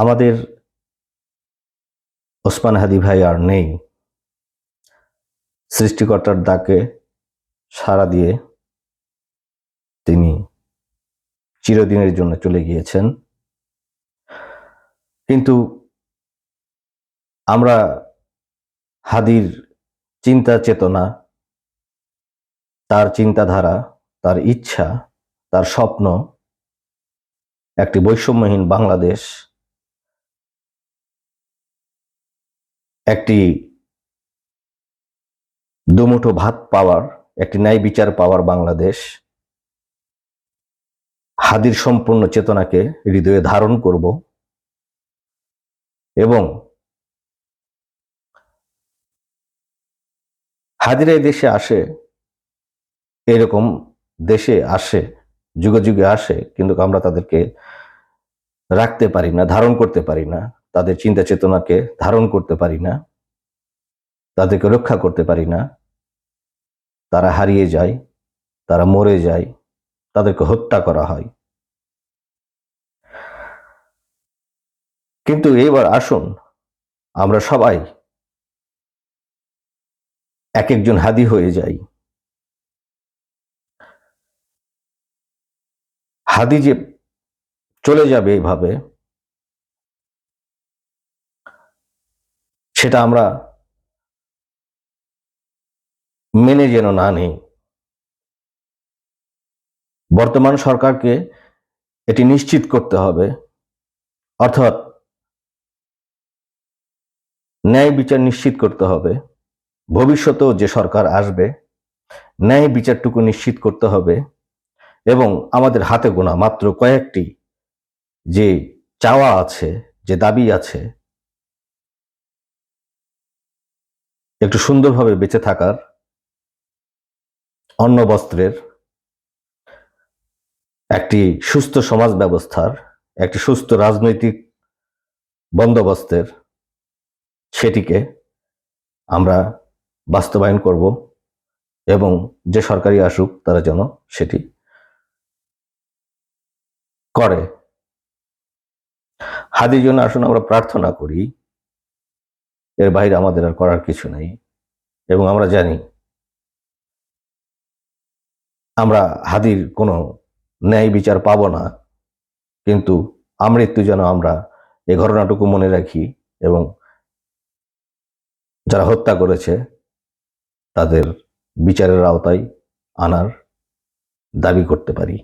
আমাদের ওসমান হাদি ভাই আর নেই। সৃষ্টিকর্তার ডাকে সাড়া দিয়ে তিনি চিরদিনের জন্য চলে গিয়েছেন। কিন্তু আমরা হাদির চিন্তা চেতনা, তার চিন্তাধারা, তার ইচ্ছা, তার স্বপ্ন একটি বৈষম্যহীন বাংলাদেশ, একটি দুমুঠো ভাত পাওয়ার, একটি ন্যায় বিচার পাওয়ার বাংলাদেশ। হাদির সম্পূর্ণ চেতনাকে হৃদয়ে ধারণ করব এবং হাদিরা এই দেশে আসে, এরকম দেশে আসে, যুগে যুগে আসে, কিন্তু আমরা তাদেরকে রাখতে পারি না, ধারণ করতে পারি না, তাদের চিন্তা চেতনাকে ধারণ করতে পারি না, তাদেরকে রক্ষা করতে পারি না। তারা হারিয়ে যায়, তারা মরে যায়, তাদেরকে হত্যা করা হয়। কিন্তু এবার আসুন আমরা সবাই এক একজন হাদি হয়ে যাই। হাদি যে চলে যাবে এইভাবে, সেটা আমরা মেনে যেন না নেই। বর্তমান সরকারকে এটি নিশ্চিত করতে হবে, অর্থাৎ ন্যায় বিচার নিশ্চিত করতে হবে। ভবিষ্যতেও যে সরকার আসবে, ন্যায় বিচারটুকু নিশ্চিত করতে হবে এবং আমাদের হাতে গোনা মাত্র কয়েকটি যে চাওয়া আছে, যে দাবি আছে, একটু সুন্দরভাবে বেঁচে থাকার, অন্ন বস্ত্রের, একটি সুস্থ সমাজ ব্যবস্থার, একটি সুস্থ রাজনৈতিক বন্দোবস্তের, সেটিকে আমরা বাস্তবায়ন করব এবং যে সরকারি আসুক তারা যেন সেটি করে। হাদির জন্য আসুন আমরা প্রার্থনা করি, এর বাইরে আমাদের আর করার কিছু নেই। এবং আমরা জানি আমরা হাদির কোনো ন্যায় বিচার পাব না, কিন্তু আমৃত্যু যেন আমরা এই ঘটনাটুকু মনে রাখি এবং যারা হত্যা করেছে তাদের বিচারের আওতায় আনার দাবি করতে পারি।